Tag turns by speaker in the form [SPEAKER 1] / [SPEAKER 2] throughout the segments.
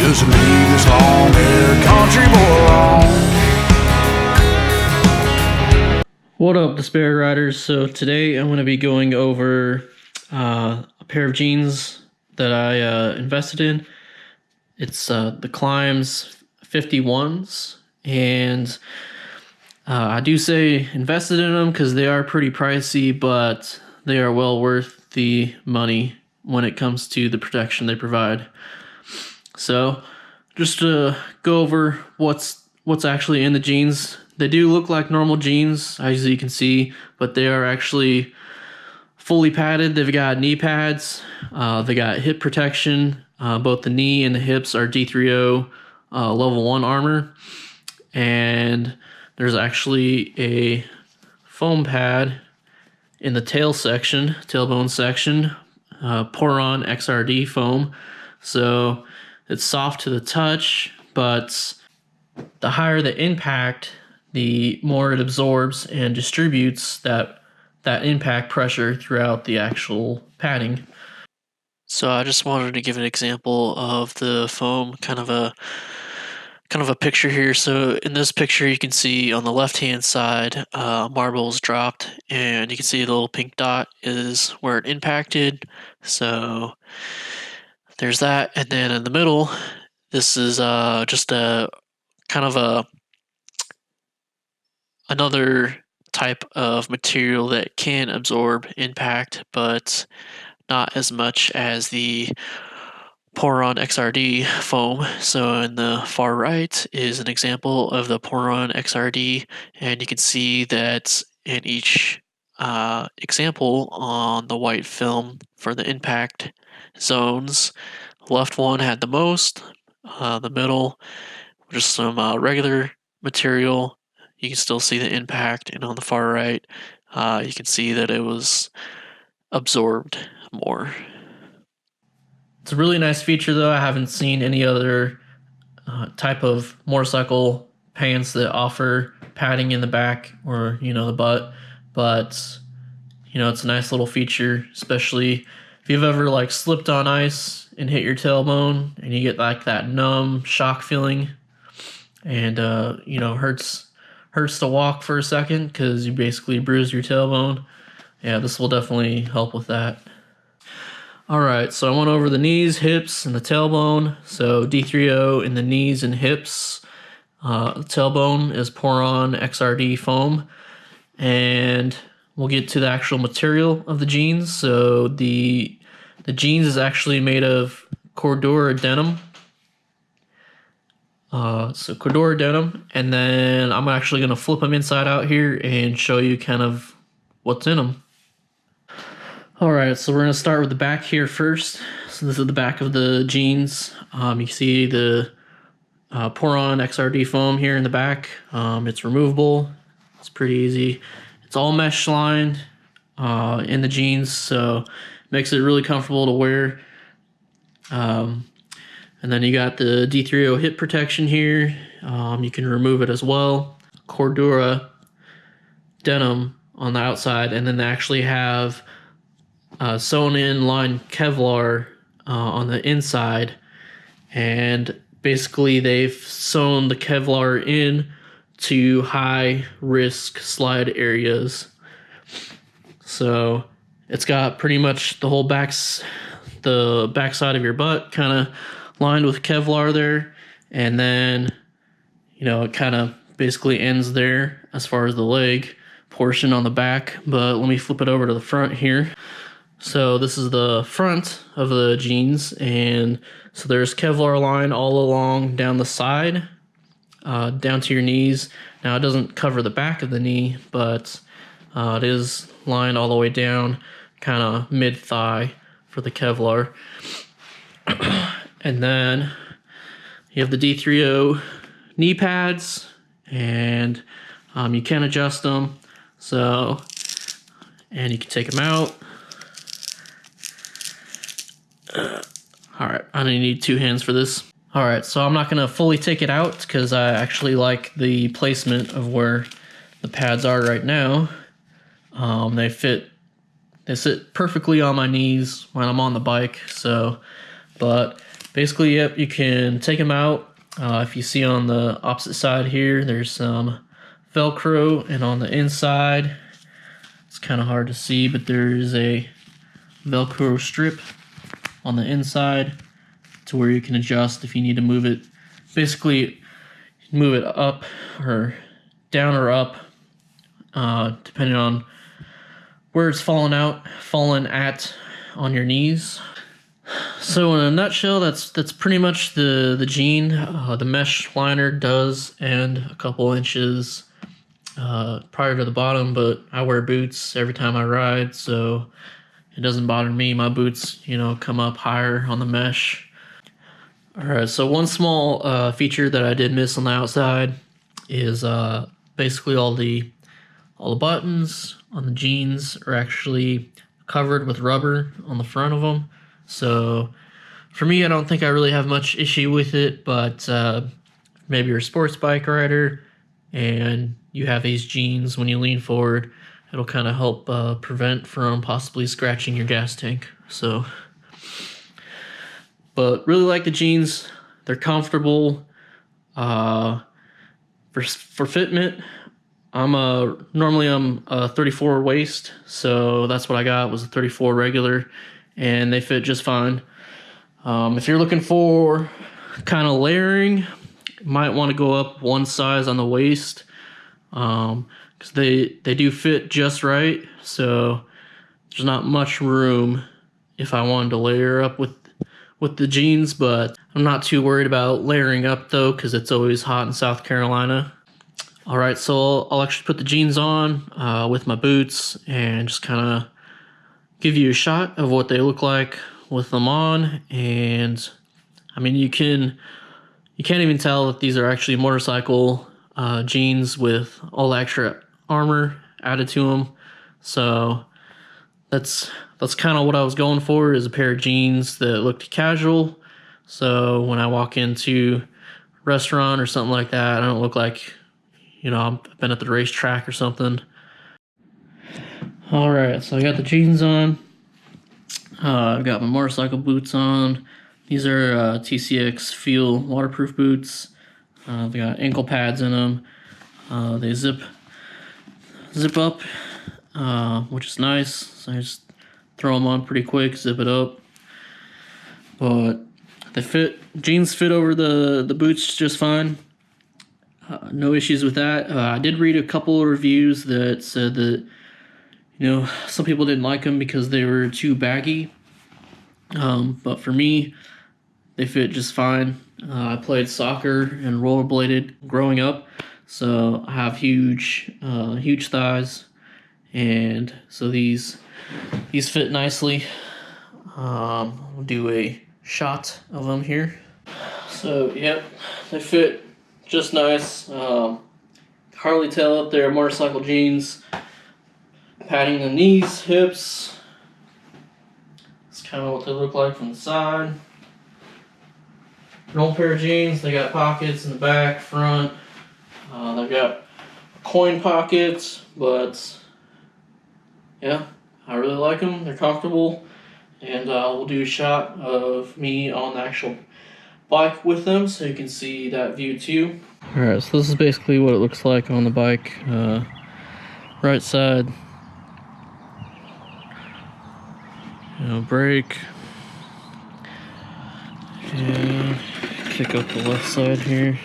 [SPEAKER 1] Just leave this long-haired country boy alone.
[SPEAKER 2] What up, Despair Riders? So today I'm going to be going over a pair of jeans that I invested in. It's the Klim's 51s, and I do say invested in them because they are pretty pricey, but they are well worth the money when it comes to the protection they provide. So just to go over what's actually in the jeans. They do look like normal jeans, as you can see, but they are actually fully padded. They've got knee pads, they got hip protection. Both the knee and the hips are D3O level 1 armor, and there's actually a foam pad in the tailbone section, Poron XRD foam. So it's soft to the touch, but the higher the impact, the more it absorbs and distributes that impact pressure throughout the actual padding. So I just wanted to give an example of the foam, kind of a picture here. So in this picture, you can see on the left-hand side, marbles dropped, and you can see the little pink dot is where it impacted. So there's that, and then in the middle, this is just a kind of another type of material that can absorb impact, but not as much as the Poron XRD foam. So in the far right is an example of the Poron XRD, and you can see that in each example on the white film for the impact zones, the left one had the most, the middle just some regular material. You can still see the impact, and on the far right, you can see that it was absorbed more. It's a really nice feature, though. I haven't seen any other type of motorcycle pants that offer padding in the back or, the butt, but, it's a nice little feature, especially if you've ever, slipped on ice and hit your tailbone and you get, that numb shock feeling, and, hurts to walk for a second because you basically bruised your tailbone. Yeah, this will definitely help with that. Alright, so I went over the knees, hips, and the tailbone. So D3O in the knees and hips. The tailbone is Poron XRD foam. And we'll get to the actual material of the jeans. So the jeans is actually made of Cordura denim. So Cordura denim, and then I'm actually going to flip them inside out here and show you kind of what's in them. Alright, so we're going to start with the back here first. So this is the back of the jeans. You see the Poron XRD foam here in the back. It's removable. It's pretty easy. It's all mesh lined in the jeans, so it makes it really comfortable to wear. And then you got the D3O hip protection here. You can remove it as well. Cordura denim on the outside, and then they actually have sewn in line Kevlar on the inside, and basically they've sewn the Kevlar in to high risk slide areas. So it's got pretty much the whole the backside of your butt kind of lined with Kevlar there, and then it kind of basically ends there as far as the leg portion on the back. But let me flip it over to the front here. So this is the front of the jeans, and so there's Kevlar line all along down the side, down to your knees. Now it doesn't cover the back of the knee, but it is lined all the way down, kind of mid-thigh for the Kevlar. And then you have the D3O knee pads, and you can adjust them. So, and you can take them out. Alright, I only need 2 hands for this. Alright, so I'm not going to fully take it out because I actually like the placement of where the pads are right now. They sit perfectly on my knees when I'm on the bike. So, but basically, yep, you can take them out. If you see on the opposite side here, there's some Velcro, and on the inside, it's kind of hard to see, but there's a Velcro strip on the inside to where you can adjust if you need to move it. Basically, move it up or down or up, depending on where it's fallen at on your knees. So in a nutshell, that's pretty much the jean. The mesh liner does end a couple inches prior to the bottom, but I wear boots every time I ride, so it doesn't bother me. My boots, come up higher on the mesh. Alright, so one small feature that I did miss on the outside is basically all the buttons on the jeans are actually covered with rubber on the front of them. So for me, I don't think I really have much issue with it, but maybe you're a sports bike rider and you have these jeans, when you lean forward, it'll kind of help prevent from possibly scratching your gas tank. So, but really like the jeans. They're comfortable. For fitment, normally I'm a 34 waist, so that's what I got, was a 34 regular, and they fit just fine. If you're looking for kind of layering, you might want to go up one size on the waist, because they do fit just right, so there's not much room if I wanted to layer up with the jeans, but I'm not too worried about layering up though, because it's always hot in South Carolina. Alright, so I'll actually put the jeans on with my boots and just kind of give you a shot of what they look like with them on. And I mean, you can't even tell that these are actually motorcycle jeans with all the extra armor added to them. So that's kind of what I was going for, is a pair of jeans that looked casual. So when I walk into a restaurant or something like that, I don't look like, I've been at the racetrack or something. Alright, so I got the jeans on. I've got my motorcycle boots on. These are TCX Fuel waterproof boots. They got ankle pads in them. They zip up, which is nice. So I just throw them on pretty quick, zip it up. But jeans fit over the boots just fine. No issues with that. I did read a couple of reviews that said that, some people didn't like them because they were too baggy. But for me, they fit just fine. I played soccer and rollerbladed growing up, so I have huge thighs, and so these fit nicely. We'll do a shot of them here. So, yep, they fit just nice. Hardly tell if they're motorcycle jeans. Padding the knees, hips. That's kind of what they look like from the side. An old pair of jeans. They got pockets in the back, front. They've got coin pockets, but yeah, I really like them. They're comfortable, and we'll do a shot of me on the actual bike with them so you can see that view too. Alright, so this is basically what it looks like on the bike. Right side, brake, and kick up the left side here.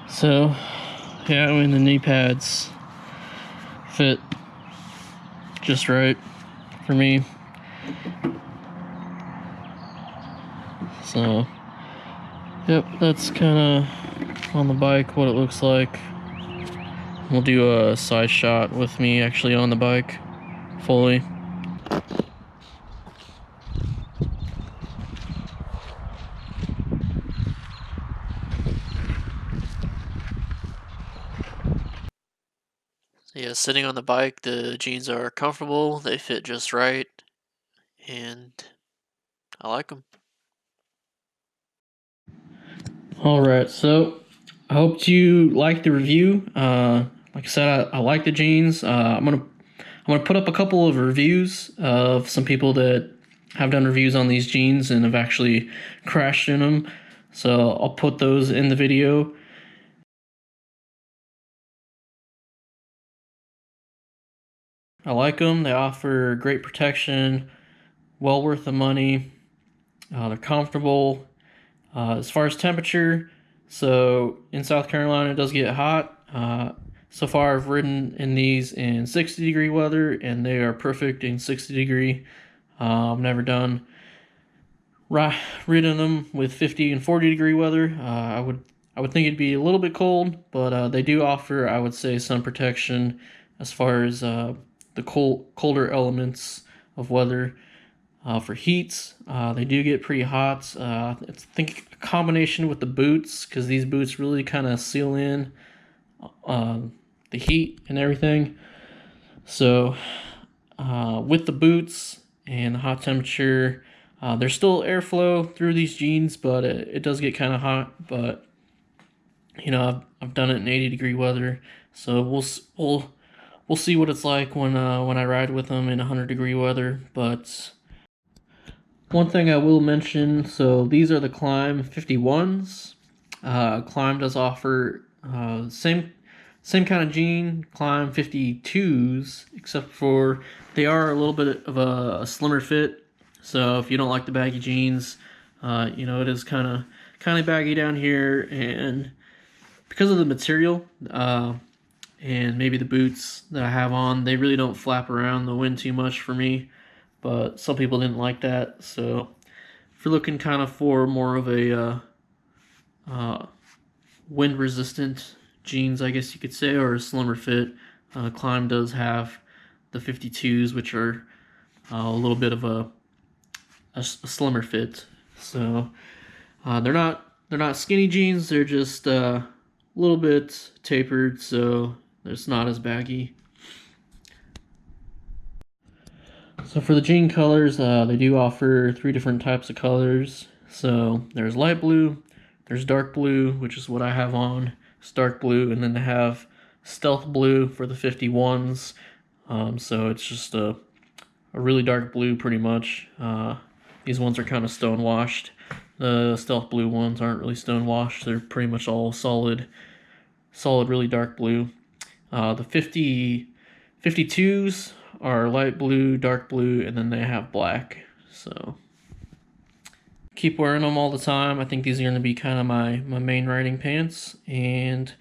[SPEAKER 2] So, yeah, I mean, the knee pads fit just right for me. So, yep, that's kind of on the bike what it looks like. We'll do a side shot with me actually on the bike fully. So yeah, sitting on the bike, the jeans are comfortable, they fit just right, and I like them. Alright, so I hope you liked the review. Like I said, I like the jeans. I'm gonna put up a couple of reviews of some people that have done reviews on these jeans and have actually crashed in them. So I'll put those in the video. I like them. They offer great protection, well worth the money. They're comfortable. As far as temperature, so in South Carolina it does get hot. So far I've ridden in these in 60-degree weather, and they are perfect in 60-degree. I've never done ridden them with 50 and 40-degree weather. I would think it'd be a little bit cold, but they do offer, I would say, some protection as far as the colder elements of weather. For heats, they do get pretty hot. I think a combination with the boots, because these boots really kind of seal in the heat and everything. So with the boots and the hot temperature, there's still airflow through these jeans, but it does get kind of hot. But you know, I've done it in 80-degree weather, so we'll see what it's like when I ride with them in 100-degree weather. But one thing I will mention, so these are the Klim 51s. Klim does offer same kind of jean, Klim 52s, except for they are a little bit of a slimmer fit. So if you don't like the baggy jeans, you know, it is kind of baggy down here, and because of the material and maybe the boots that I have on, they really don't flap around the wind too much for me. But some people didn't like that, so if you're looking kind of for more of a wind-resistant jeans, I guess you could say, or a slimmer fit, Klim does have the 52s, which are a little bit of a slimmer fit. So they're not skinny jeans; they're just a little bit tapered, so it's not as baggy. So for the jean colors, they do offer 3 different types of colors. So there's light blue, there's dark blue, which is what I have on. It's dark blue, and then they have stealth blue for the 51s. So it's just a really dark blue, pretty much. These ones are kind of stone washed. The stealth blue ones aren't really stone washed. They're pretty much all solid, really dark blue. The 52s are light blue, dark blue, and then they have black. So keep wearing them all the time. I think these are going to be kind of my main riding pants. And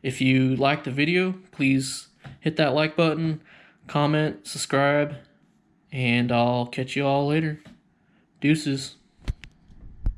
[SPEAKER 2] if you like the video, please hit that like button, comment, subscribe, and I'll catch you all later. Deuces.